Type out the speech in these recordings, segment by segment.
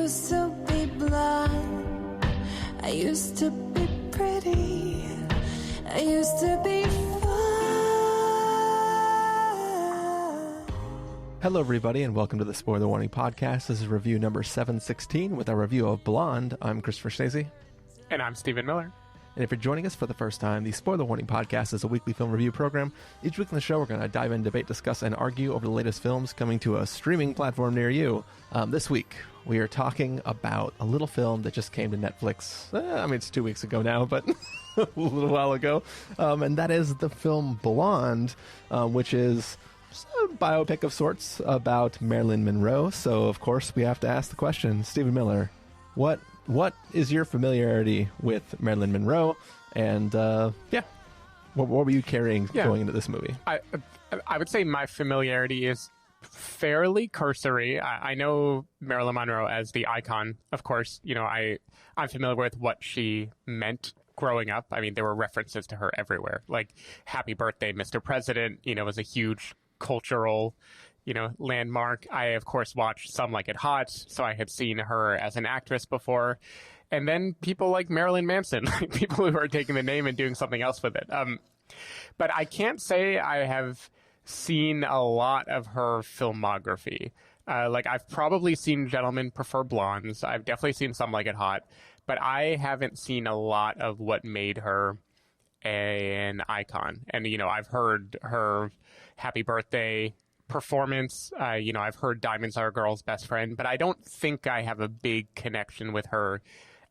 used to be blonde, I used to be pretty, I used to be fun. Hello everybody and welcome to the Spoiler Warning Podcast. This is review number 716 with our review of Blonde. I'm Christopher Schnese. And I'm Stephen Miller. And if you're joining us for the first time, the Spoiler Warning Podcast is a weekly film review program. Each week on the show, we're going to dive in, debate, discuss, and argue over the latest films coming to a streaming platform near you. This week, we are talking about a little film that just came to Netflix. It's 2 weeks ago now, but a little while ago. And that is the film Blonde, which is a biopic of sorts about Marilyn Monroe. So, of course, we have to ask the question, Stephen Miller, what is your familiarity with Marilyn Monroe? And, what were you carrying going into this movie? I would say my familiarity is fairly cursory. I know Marilyn Monroe as the icon, of course. You know, I'm familiar with what she meant growing up. I mean, there were references to her everywhere. Like, Happy Birthday, Mr. President, was a huge cultural landmark. I, of course, watched Some Like It Hot, so I had seen her as an actress before. And then people like Marilyn Manson, people who are taking the name and doing something else with it. But I can't say I have seen a lot of her filmography. I've probably seen Gentlemen Prefer Blondes. I've definitely seen Some Like It Hot. But I haven't seen a lot of what made her an icon. And, I've heard her Happy Birthday performance. I've heard Diamonds Are a Girl's Best Friend, but I don't think I have a big connection with her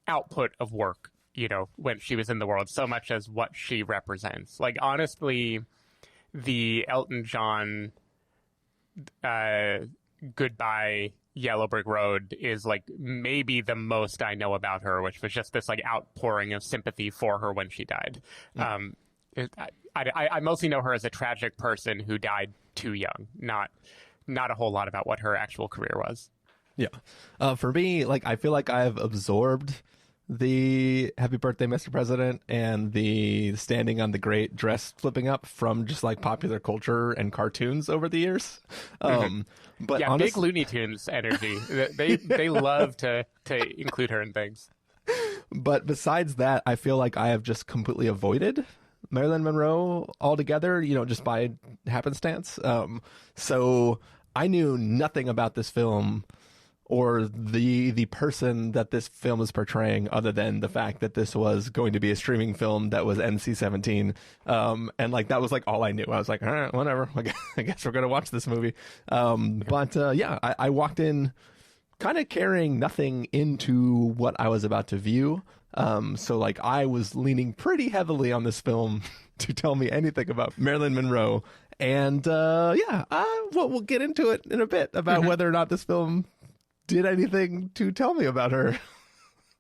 output of work, when she was in the world, so much as what she represents. Like, honestly, the Elton John Goodbye Yellow Brick Road is like maybe the most I know about her, which was just this like outpouring of sympathy for her when she died. I mostly know her as a tragic person who died too young, not a whole lot about what her actual career was. Yeah. For me, I feel like I've absorbed the Happy Birthday, Mr. President and the Standing on the Great dress flipping up from just popular culture and cartoons over the years. But yeah, big Looney Tunes energy. They love to include her in things. But besides that, I feel like I have just completely avoided Marilyn Monroe altogether, just by happenstance. So I knew nothing about this film or the person that this film is portraying, other than the fact that this was going to be a streaming film that was NC-17. And that was all I knew. I was like, all right, whatever. I guess we're going to watch this movie. I walked in kind of carrying nothing into what I was about to view. I was leaning pretty heavily on this film to tell me anything about Marilyn Monroe. And we'll get into it in a bit about whether or not this film did anything to tell me about her.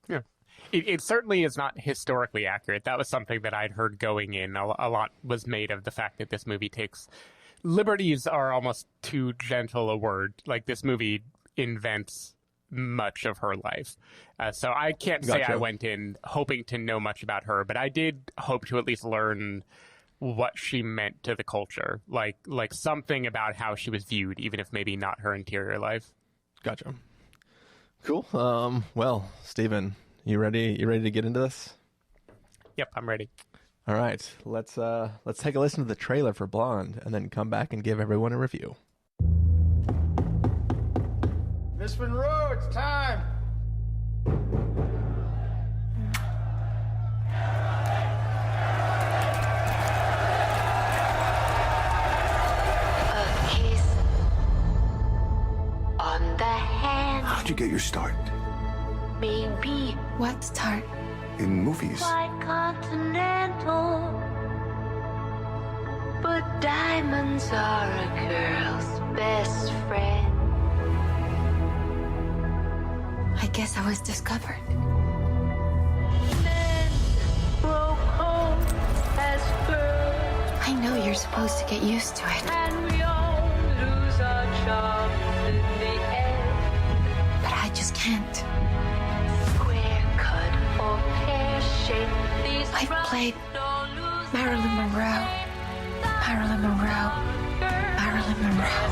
Yeah. It certainly is not historically accurate. That was something that I'd heard going in. A lot was made of the fact that this movie takes liberties are almost too gentle a word. Like, this movie invents much of her life. So I can't say I went in hoping to know much about her, but I did hope to at least learn what she meant to the culture. Like something about how she was viewed, even if maybe not her interior life. Gotcha. Cool. Well, Stephen, you ready? You ready to get into this? Yep, I'm ready. All right. Let's take a listen to the trailer for Blonde and then come back and give everyone a review. Miss Monroe, it's time. A kiss on the hand. How'd you get your start? Maybe. What start? In movies. Quite continental. But diamonds are a girl's best friend. I guess I was discovered. Men grow cold as girls. I know you're supposed to get used to it. And we all lose our charms in the end. But I just can't. Square cut or pear shaped. I've played Marilyn Monroe. Marilyn Monroe. Marilyn Monroe.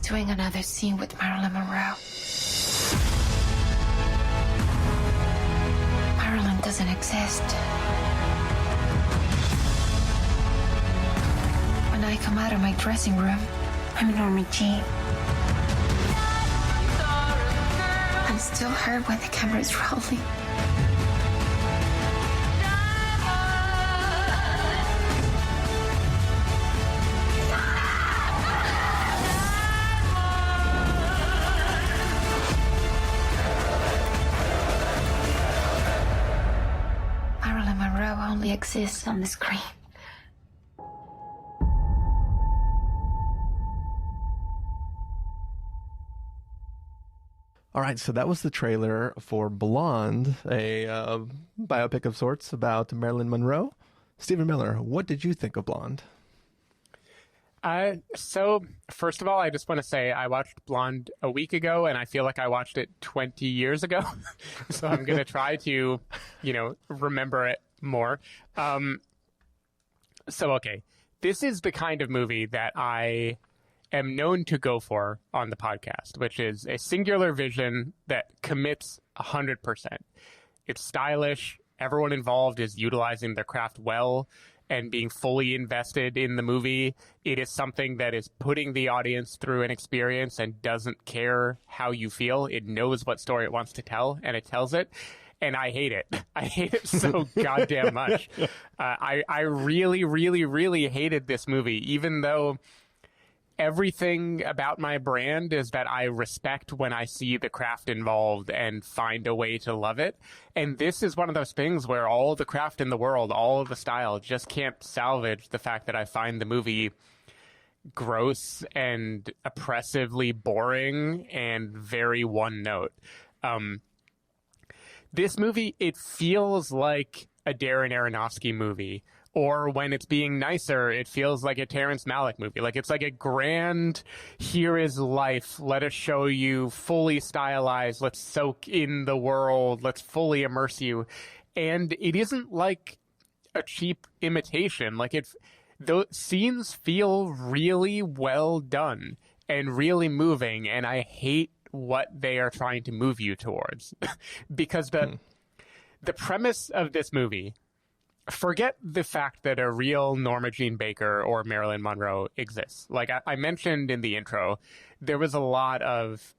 doing another scene with Marilyn Monroe. Marilyn doesn't exist. When I come out of my dressing room, I'm Norma Jean. I'm still her when the camera's rolling. Marilyn Monroe only exists on the screen. All right, so that was the trailer for Blonde, a biopic of sorts about Marilyn Monroe. Stephen Miller, what did you think of Blonde? So first of all, I just want to say I watched Blonde a week ago, and I feel like I watched it 20 years ago. So I'm going to try to, remember it more. Okay, this is the kind of movie that I am known to go for on the podcast, which is a singular vision that commits 100%. It's stylish. Everyone involved is utilizing their craft well and being fully invested in the movie. It is something that is putting the audience through an experience and doesn't care how you feel. It knows what story it wants to tell, and it tells it. And I hate it. I hate it so goddamn much. I really, really, really hated this movie, even though everything about my brand is that I respect when I see the craft involved and find a way to love it. And this is one of those things where all the craft in the world, all of the style, just can't salvage the fact that I find the movie gross and oppressively boring and very one note. This movie, it feels like a Darren Aronofsky movie. Or when it's being nicer, it feels like a Terrence Malick movie. Like, it's like a grand, here is life. Let us show you fully stylized. Let's soak in the world. Let's fully immerse you. And it isn't like a cheap imitation. Like, those scenes feel really well done and really moving. And I hate what they are trying to move you towards. Because the premise of this movie, forget the fact that a real Norma Jean Baker or Marilyn Monroe exists. Like I mentioned in the intro, there was a lot of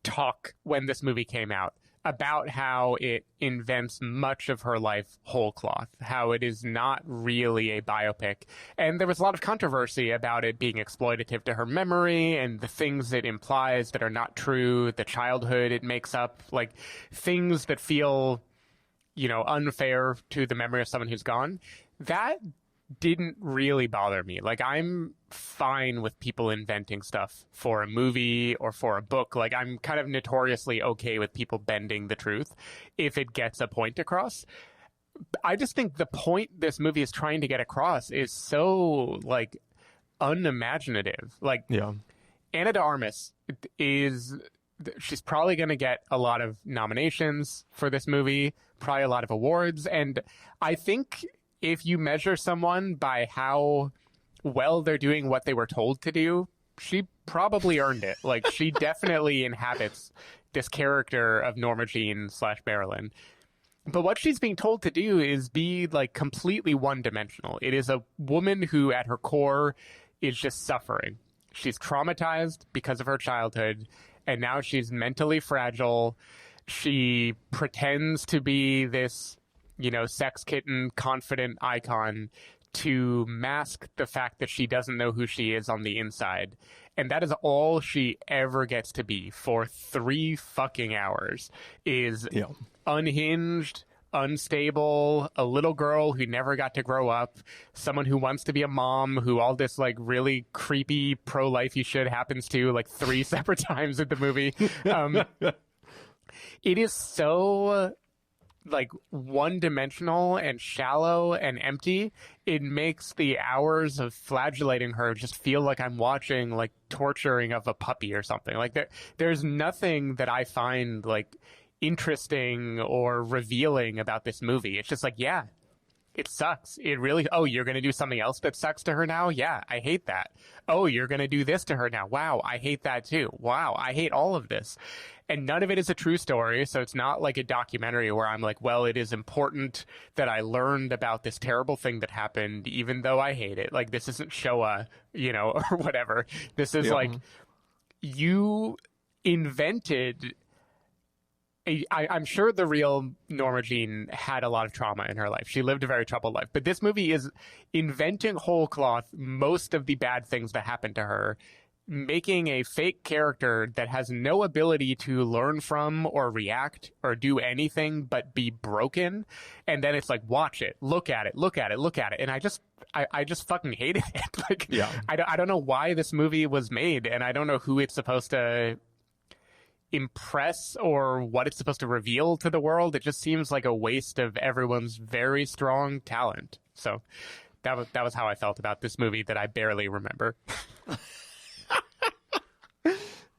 talk when this movie came out about how it invents much of her life whole cloth, how it is not really a biopic. And there was a lot of controversy about it being exploitative to her memory and the things it implies that are not true, the childhood it makes up, like things that feel unfair to the memory of someone who's gone. That didn't really bother me. Like, I'm fine with people inventing stuff for a movie or for a book. Like, I'm kind of notoriously okay with people bending the truth if it gets a point across. I just think the point this movie is trying to get across is so, like, unimaginative. Like, Yeah. Ana de Armas she's probably going to get a lot of nominations for this movie, probably a lot of awards. And I think if you measure someone by how well they're doing what they were told to do, she probably earned it. Like, she definitely inhabits this character of Norma Jean / Marilyn. But what she's being told to do is be, like, completely one-dimensional. It is a woman who, at her core, is just suffering. She's traumatized because of her childhood, and now she's mentally fragile. She pretends to be this, sex kitten, confident icon to mask the fact that she doesn't know who she is on the inside. And that is all she ever gets to be for 3 fucking hours, is unhinged, unstable, a little girl who never got to grow up, someone who wants to be a mom, who all this like really creepy pro-lifey shit happens to like 3 separate times in the movie. It is so like one-dimensional and shallow and empty. It makes the hours of flagellating her just feel like I'm watching like torturing of a puppy or something. Like there's nothing that I find like interesting or revealing about this movie. It's just like, yeah, it sucks. It really, oh, you're going to do something else that sucks to her now? Yeah, I hate that. Oh, you're going to do this to her now. Wow, I hate that too. Wow, I hate all of this. And none of it is a true story, so it's not like a documentary where I'm like, well, it is important that I learned about this terrible thing that happened, even though I hate it. Like, this isn't Showa, or whatever. This is like, you invented... I'm sure the real Norma Jean had a lot of trauma in her life. She lived a very troubled life. But this movie is inventing whole cloth most of the bad things that happened to her, making a fake character that has no ability to learn from or react or do anything but be broken. And then it's like, watch it, look at it, look at it, look at it. And I just fucking hated it. Like, yeah. I don't know why this movie was made, and I don't know who it's supposed to impress or what it's supposed to reveal to the world. It just seems like a waste of everyone's very strong talent. So that was how I felt about this movie that I barely remember.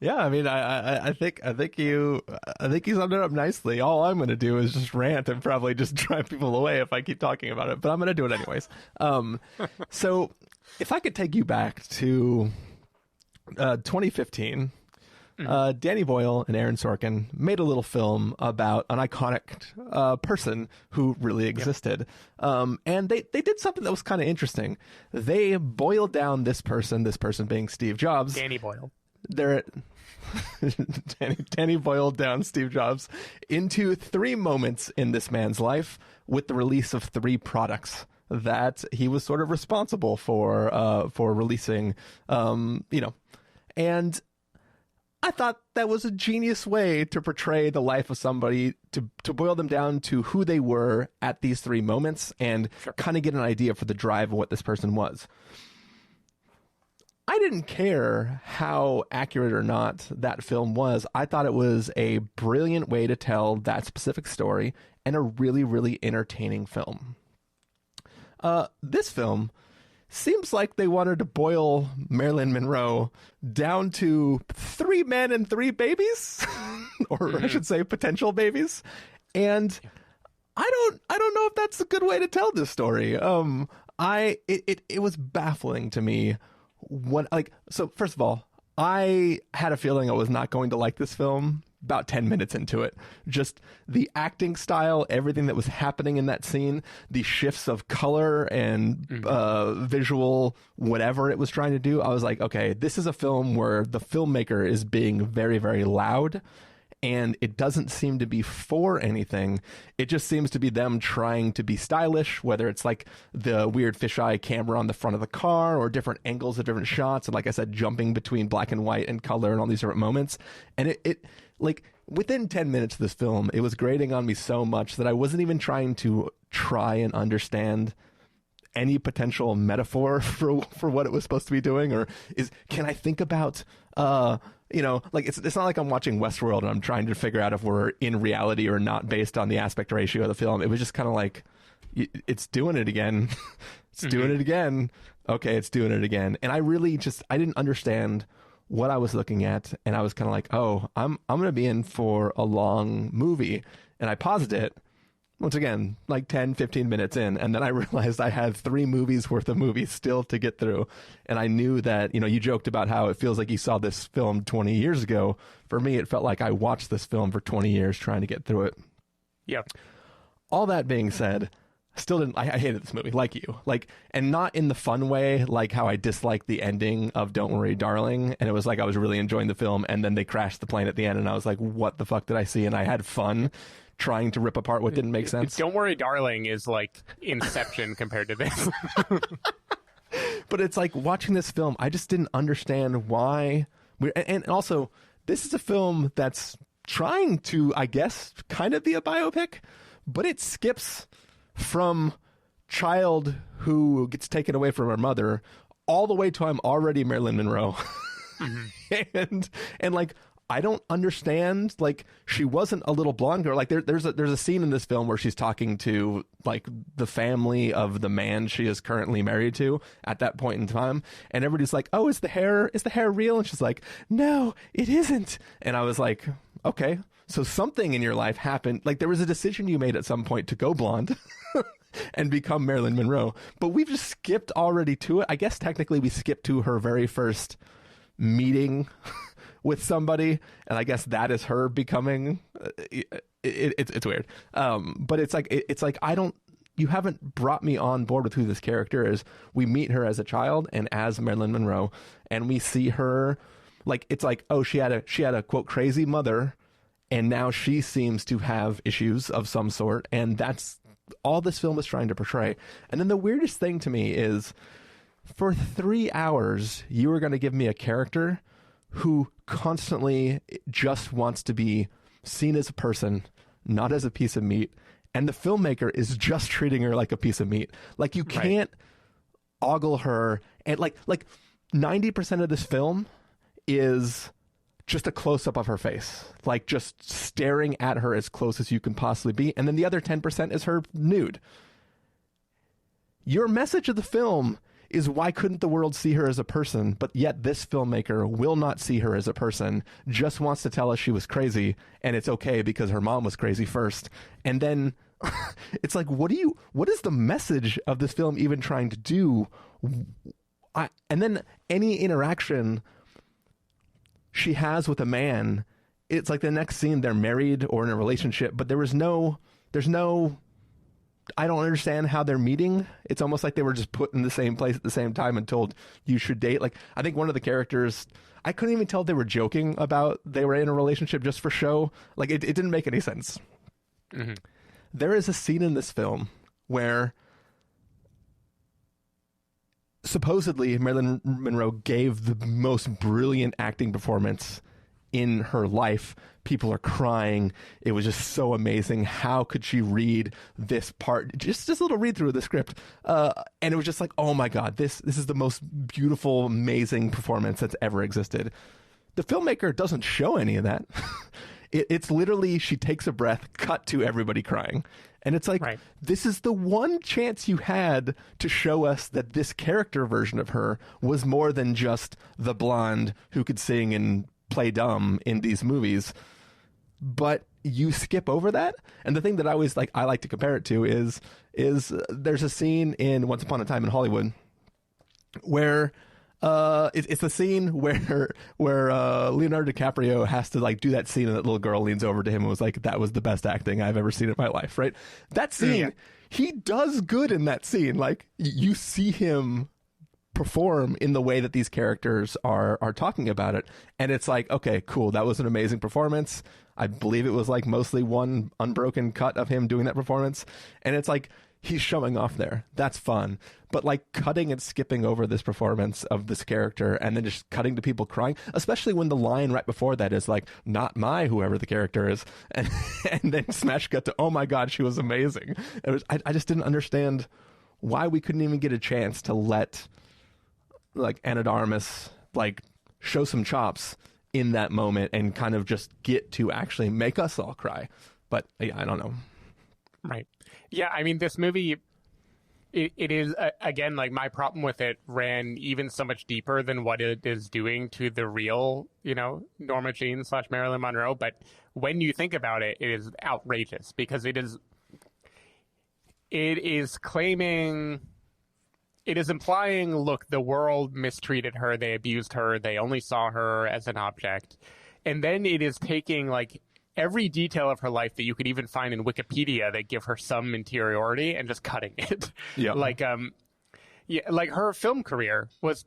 Yeah, I mean, I think you summed it up nicely. All I'm going to do is just rant and probably just drive people away if I keep talking about it, but I'm going to do it anyways. So if I could take you back to 2015, Danny Boyle and Aaron Sorkin made a little film about an iconic person who really existed. Yep. And they did something that was kind of interesting. They boiled down this person being Steve Jobs. Danny Boyle. Danny boiled down Steve Jobs into 3 moments in this man's life with the release of 3 products that he was sort of responsible for releasing, and I thought that was a genius way to portray the life of somebody, to boil them down to who they were at these 3 moments and kind of get an idea for the drive of what this person was. I didn't care how accurate or not that film was. I thought it was a brilliant way to tell that specific story and a really, really entertaining film. This film seems like they wanted to boil Marilyn Monroe down to 3 men and 3 babies, or I should say potential babies. And I don't know if that's a good way to tell this story. It was baffling to me. So first of all, I had a feeling I was not going to like this film about 10 minutes into it. Just the acting style, everything that was happening in that scene, the shifts of color and visual, whatever it was trying to do. I was like, okay, this is a film where the filmmaker is being very, very loud, and it doesn't seem to be for anything. It just seems to be them trying to be stylish, whether it's like the weird fisheye camera on the front of the car or different angles of different shots. And like I said, jumping between black and white and color and all these different moments. And it like within 10 minutes of this film, it was grating on me so much that I wasn't even trying to try and understand any potential metaphor for what it was supposed to be doing, or can I think about like it's not like I'm watching Westworld and I'm trying to figure out if we're in reality or not based on the aspect ratio of the film. It was just kind of like, it's doing it again. It's doing it again. Okay, it's doing it again. And I didn't understand what I was looking at, and I was kind of like, oh, I'm going to be in for a long movie. And I paused it, once again, like 10, 15 minutes in, and then I realized I had 3 movies worth of movies still to get through. And I knew that, you joked about how it feels like you saw this film 20 years ago. For me, it felt like I watched this film for 20 years trying to get through it. Yep. All that being said, I hated this movie, like you. And not in the fun way, like how I disliked the ending of Don't Worry, Darling. And it was like I was really enjoying the film, and then they crashed the plane at the end, and I was like, what the fuck did I see? And I had fun trying to rip apart what didn't make sense. Don't Worry, Darling is like Inception compared to this. But it's like watching this film, I just didn't understand why. And also, this is a film that's trying to, I guess, kind of be a biopic, but it skips from child who gets taken away from her mother all the way to I'm already Marilyn Monroe. And like, I don't understand, like, she wasn't a little blonde girl. Like, there's a scene in this film where she's talking to, like, the family of the man she is currently married to at that point in time, and everybody's like, oh, is the hair real? And she's like, no, it isn't. And I was like, okay, so something in your life happened. Like, there was a decision you made at some point to go blonde. and become Marilyn Monroe. But we've just skipped already to it. I guess technically we skipped to her very first meeting with somebody, and I guess that is her becoming. It's weird, but it's like I don't. You haven't brought me on board with who this character is. We meet her as a child and as Marilyn Monroe, and we see her like it's like, oh, she had a quote crazy mother, and now she seems to have issues of some sort, and that's all this film is trying to portray. And then the weirdest thing to me is, for 3 hours, you were going to give me a character who constantly just wants to be seen as a person, not as a piece of meat. And the filmmaker is just treating her like a piece of meat. Like, you can't ogle her. And like 90% of this film is just a close-up of her face, like just staring at her as close as you can possibly be. And then the other 10% is her nude. Your message of the film is, why couldn't the world see her as a person? But yet this filmmaker will not see her as a person, just wants to tell us she was crazy, and it's okay because her mom was crazy first. And then it's like, what is the message of this film even trying to do? And then any interaction she has with a man, it's like the next scene they're married or in a relationship, but there's no, I don't understand how they're meeting. It's almost like they were just put in the same place at the same time and told you should date. Like, I think one of the characters, I couldn't even tell if they were joking about they were in a relationship just for show. Like, it didn't make any sense. Mm-hmm. There is a scene in this film where supposedly Marilyn Monroe gave the most brilliant acting performance in her life. People are crying. It was just so amazing. How could she read this part? Just a little read through of the script. And it was just like, oh my God, this is the most beautiful, amazing performance that's ever existed. The filmmaker doesn't show any of that. It's literally, she takes a breath, cut to everybody crying. And it's like, This is the one chance you had to show us that this character version of her was more than just the blonde who could sing and play dumb in these movies. But you skip over that. And the thing that I like to compare it to is there's a scene in Once Upon a Time in Hollywood where it's the scene where Leonardo DiCaprio has to like do that scene, and that little girl leans over to him and was like, that was the best acting I've ever seen in my life, right? That scene, he does good in that scene. Like, you see him perform in the way that these characters are talking about it, and it's like, okay, cool, that was an amazing performance. I believe it was like mostly one unbroken cut of him doing that performance, and it's like, he's showing off there. That's fun. But like cutting and skipping over this performance of this character and then just cutting to people crying, especially when the line right before that is like, not my whoever the character is. And then smash cut to, oh my God, she was amazing. I just didn't understand why we couldn't even get a chance to let like Ana de Armas like show some chops in that moment and kind of just get to actually make us all cry. But yeah, I don't know. Right. Yeah, I mean, this movie, it is, again, like, my problem with it ran even so much deeper than what it is doing to the real, Norma Jean / Marilyn Monroe. But when you think about it, it is outrageous because it is claiming, it is implying, look, the world mistreated her, they abused her, they only saw her as an object. And then it is taking, like, every detail of her life that you could even find in Wikipedia that give her some interiority and just cutting it. Yeah. Like her film career was,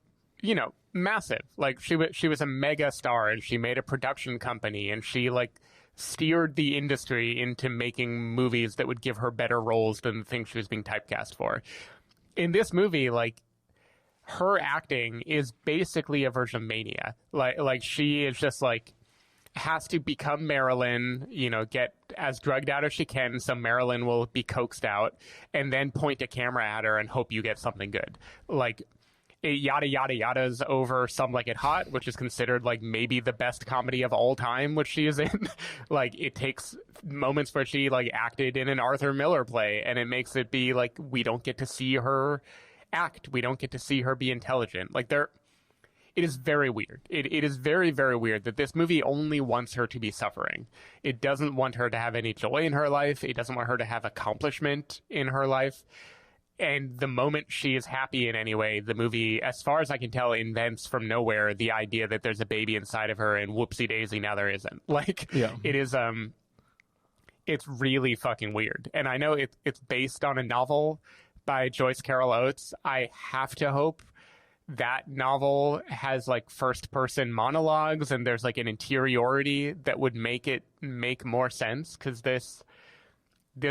massive. Like she was a mega star, and she made a production company, and she like steered the industry into making movies that would give her better roles than the things she was being typecast for. In this movie, like, her acting is basically a version of mania. Like she is just like, has to become Marilyn, get as drugged out as she can so Marilyn will be coaxed out, and then point a camera at her and hope you get something good. Like, yada, yada, yada's over Some Like It Hot, which is considered, like, maybe the best comedy of all time, which she is in. Like, it takes moments where she, like, acted in an Arthur Miller play, and it makes it be, like, we don't get to see her act. We don't get to see her be intelligent. Like, it is very weird. It is very, very weird that this movie only wants her to be suffering. It doesn't want her to have any joy in her life. It doesn't want her to have accomplishment in her life. And the moment she is happy in any way, the movie, as far as I can tell, invents from nowhere the idea that there's a baby inside of her, and whoopsie daisy, now there isn't. Like, it is, it's really fucking weird. And I know it's based on a novel by Joyce Carol Oates. I have to hope that novel has like first person monologues and there's like an interiority that would make it make more sense, because this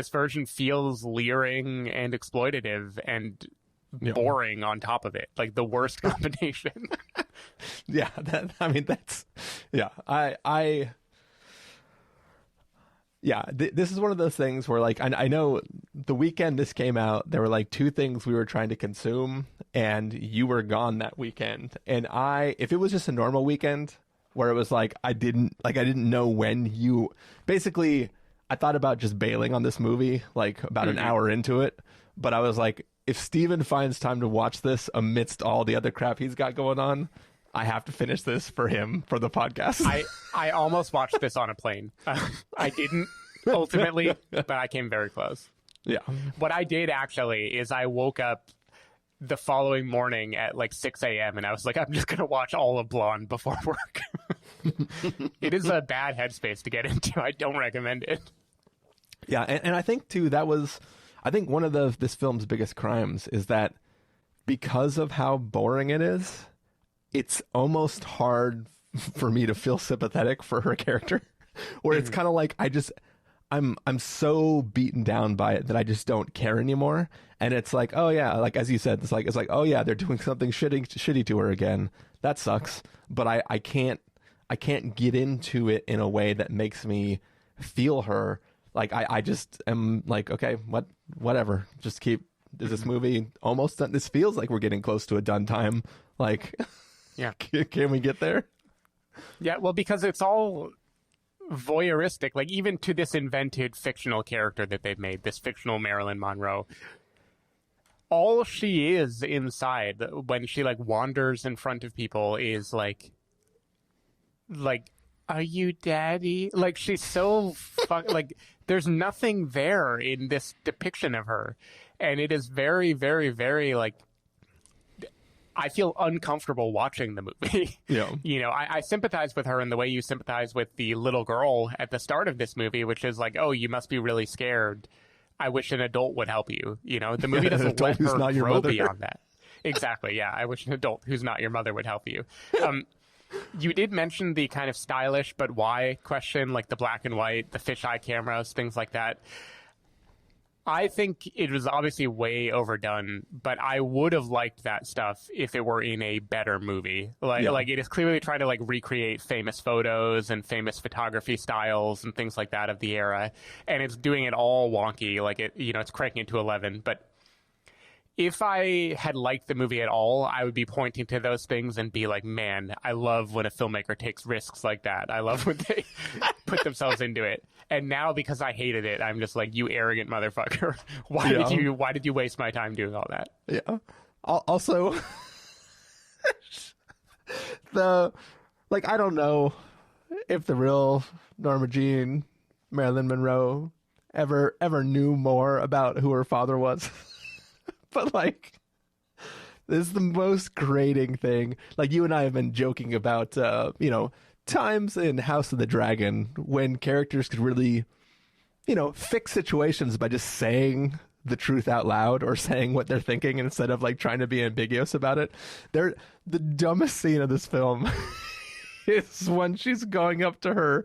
version feels leering and exploitative and boring on top of it, like the worst combination. Yeah, that's this is one of those things where, like, I know the weekend this came out, there were like two things we were trying to consume, and you were gone that weekend. And if it was just a normal weekend where it was like I didn't know when you basically, I thought about just bailing on this movie like about an hour into it, but I was like, if Steven finds time to watch this amidst all the other crap he's got going on, I have to finish this for him for the podcast. I almost watched this on a plane. I didn't ultimately, but I came very close. Yeah. What I did actually is I woke up the following morning at like 6 a.m. and I was like, I'm just going to watch all of Blonde before work. It is a bad headspace to get into. I don't recommend it. Yeah. And I think too, I think one of this film's biggest crimes is that because of how boring it is, it's almost hard for me to feel sympathetic for her character, where it's kind of like I'm so beaten down by it that I just don't care anymore. And it's like, oh yeah, like as you said, it's like oh yeah, they're doing something shitty to her again. That sucks. But I can't get into it in a way that makes me feel her. Like I just am like, okay, whatever. Just keep. Is this movie almost done? This feels like we're getting close to a done time. Like, yeah, can we get there? Yeah, well, because it's all voyeuristic. Like, even to this invented fictional character that they've made, this fictional Marilyn Monroe, all she is inside when she like wanders in front of people is like, are you daddy? Like, she's so like, there's nothing there in this depiction of her, and it is very, very, very like, I feel uncomfortable watching the movie. Yeah. You know, I sympathize with her in the way you sympathize with the little girl at the start of this movie, which is like, oh, you must be really scared. I wish an adult would help you. You know, the movie doesn't let her grow beyond that. Exactly. Yeah. I wish an adult who's not your mother would help you. You did mention the kind of stylish, but why question, like the black and white, the fisheye cameras, things like that. I think it was obviously way overdone, but I would have liked that stuff if it were in a better movie. Like it is clearly trying to like recreate famous photos and famous photography styles and things like that of the era, and it's doing it all wonky. Like it's cranking it to 11. But if I had liked the movie at all, I would be pointing to those things and be like, man, I love when a filmmaker takes risks like that. I love when they put themselves into it. And now, because I hated it, I'm just like, you arrogant motherfucker. Why did you waste my time doing all that? Yeah. Also, I don't know if the real Norma Jean, Marilyn Monroe, ever knew more about who her father was. But like, this is the most grating thing. Like, you and I have been joking about, times in House of the Dragon when characters could really, fix situations by just saying the truth out loud or saying what they're thinking instead of like trying to be ambiguous about it. The dumbest scene of this film is when she's going up to her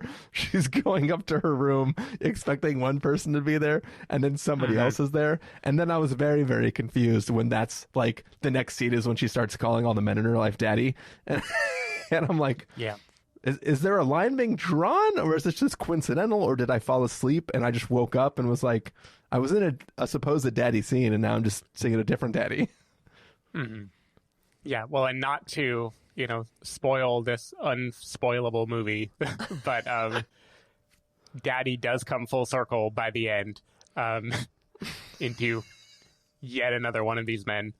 room expecting one person to be there, and then somebody else is there. And then I was very, very confused when that's like the next scene is when she starts calling all the men in her life daddy. And I'm like, yeah. Is there a line being drawn, or is this just coincidental, or did I fall asleep and I just woke up and was like, I was in a supposed daddy scene and now I'm just singing a different daddy? Mm-hmm. Yeah, well, and not to, spoil this unspoilable movie, but daddy does come full circle by the end into yet another one of these men.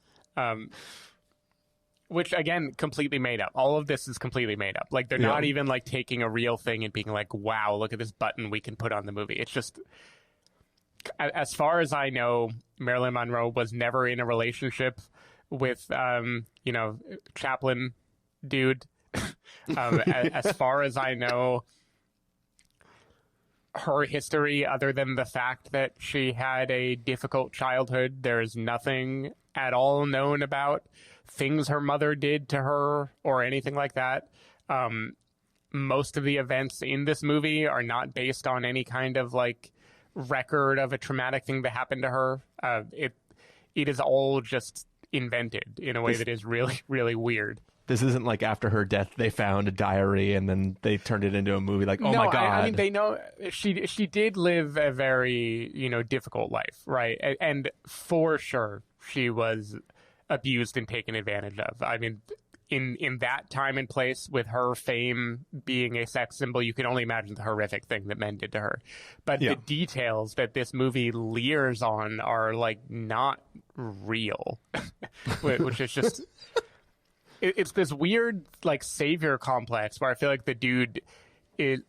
Which, again, completely made up. All of this is completely made up. Like, they're not even, like, taking a real thing and being like, wow, look at this button we can put on the movie. It's just, as far as I know, Marilyn Monroe was never in a relationship with, Chaplin dude. As far as I know, her history, other than the fact that she had a difficult childhood, there's nothing at all known about things her mother did to her or anything like that. Most of the events in this movie are not based on any kind of like record of a traumatic thing that happened to her. It is all just invented in a way that is really, really weird. This isn't like after her death they found a diary and then they turned it into a movie. Like, oh my God. I mean, they know she did live a very, difficult life, right? And for sure, she was abused and taken advantage of. I mean, in that time and place, with her fame being a sex symbol, you can only imagine the horrific thing that men did to her. But the details that this movie leers on are like not real, which is just... It's this weird, like, savior complex where I feel like the dude is,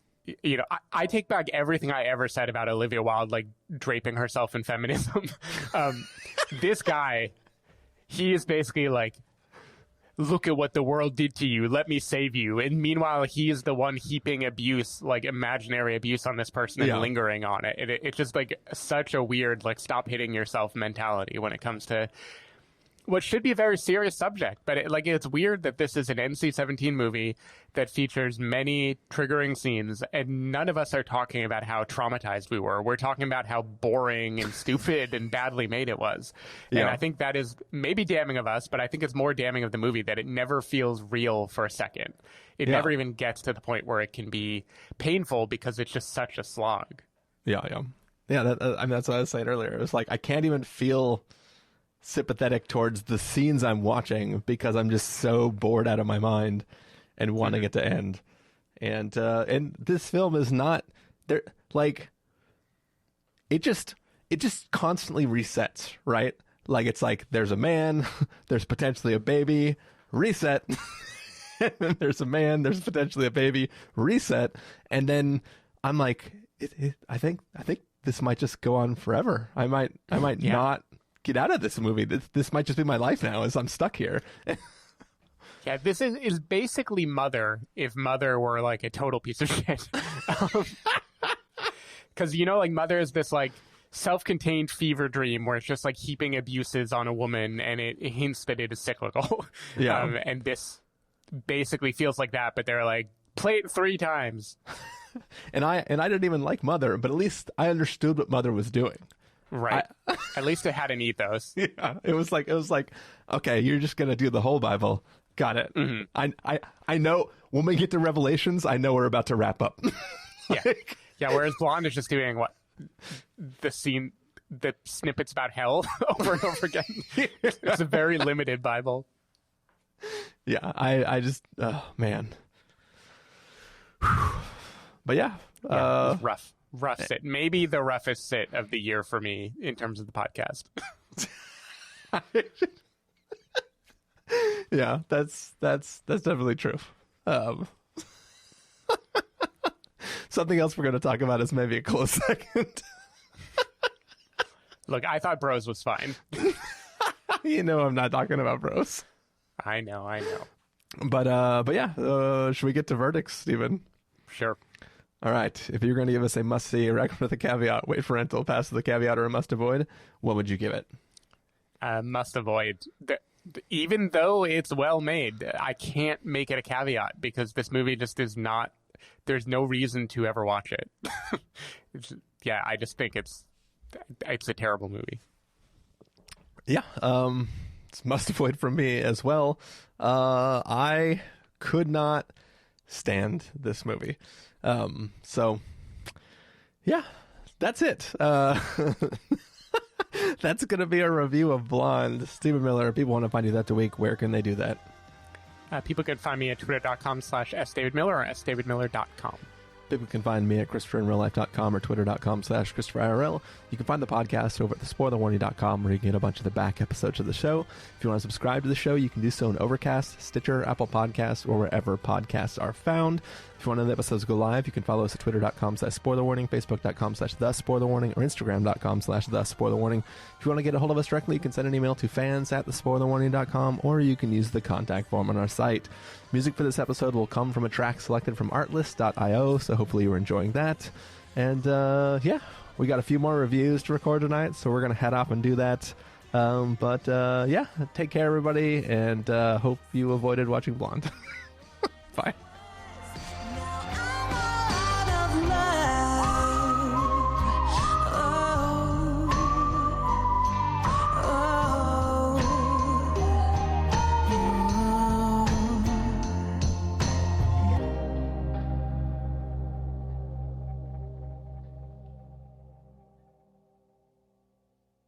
I take back everything I ever said about Olivia Wilde, like, draping herself in feminism. This guy, he is basically like, look at what the world did to you. Let me save you. And meanwhile, he is the one heaping abuse, like, imaginary abuse on this person and lingering on it. It's just, like, such a weird, like, stop hitting yourself mentality when it comes to what should be a very serious subject. But it's weird that this is an NC-17 movie that features many triggering scenes, and none of us are talking about how traumatized we were. We're talking about how boring and stupid and badly made it was. And I think that is maybe damning of us, but I think it's more damning of the movie that it never feels real for a second. It never even gets to the point where it can be painful because it's just such a slog. Yeah. That's what I was saying earlier. It was like, I can't even feel sympathetic towards the scenes I'm watching because I'm just so bored out of my mind and wanting it to end. And this film is not there. Like, it just constantly resets, right? Like, it's like, there's a man, there's potentially a baby, reset. And then there's a man, there's potentially a baby, reset. And then I'm like, I think this might just go on forever. I might not get out of this movie. This might just be my life now, as I'm stuck here. Yeah, this is basically Mother if Mother were like a total piece of shit. Because like, Mother is this like self-contained fever dream where it's just like heaping abuses on a woman, and it hints that it is cyclical. And this basically feels like that, but they're like, play it 3 times. and I didn't even like Mother, but at least I understood what Mother was doing. Right. At least it had an ethos. Yeah. It was like, okay, you're just gonna do the whole Bible. Got it. Mm-hmm. I know when we get to Revelations, I know we're about to wrap up. Yeah. Whereas Blonde is just doing the snippets about hell over and over again. It's a very limited Bible. Yeah. I just, oh man. But yeah. It was rough sit. Maybe the roughest sit of the year for me in terms of the podcast. Yeah, that's definitely true. Something else we're going to talk about is maybe a close second. Look, I thought Bros was fine. I'm not talking about Bros. I know. But yeah, should we get to verdicts, Stephen? Sure. All right. If you're going to give us a must-see, a recommend with a caveat, wait for rental, pass with a caveat, or a must-avoid, what would you give it? Must avoid. Even though it's well made, I can't make it a caveat because this movie just is not. There's no reason to ever watch it. I just think it's a terrible movie. Yeah. It's must avoid from me as well. I could not stand this movie. So yeah, that's it. That's going to be a review of Blonde. Stephen Miller, if people want to find you that week, where can they do that? People can find me at twitter.com/sdavidmiller or sdavidmiller.com. People can find me at ChristopherInRealLife.com or Twitter.com/ChristopherIRL. You can find the podcast over at thespoilerwarning.com, where you can get a bunch of the back episodes of the show. If you want to subscribe to the show, you can do so in Overcast, Stitcher, Apple Podcasts, or wherever podcasts are found. If you want to know the episodes go live, you can follow us at Twitter.com/SpoilerWarning, Facebook.com/TheSpoilerWarning, or Instagram.com/TheSpoilerWarning. If you want to get a hold of us directly, you can send an email to fans@thespoilerwarning.com, or you can use the contact form on our site. Music for this episode will come from a track selected from Artlist.io, so hopefully you're enjoying that. And yeah, we got a few more reviews to record tonight, so we're going to head off and do that. Yeah, take care, everybody, and hope you avoided watching Blonde. Bye.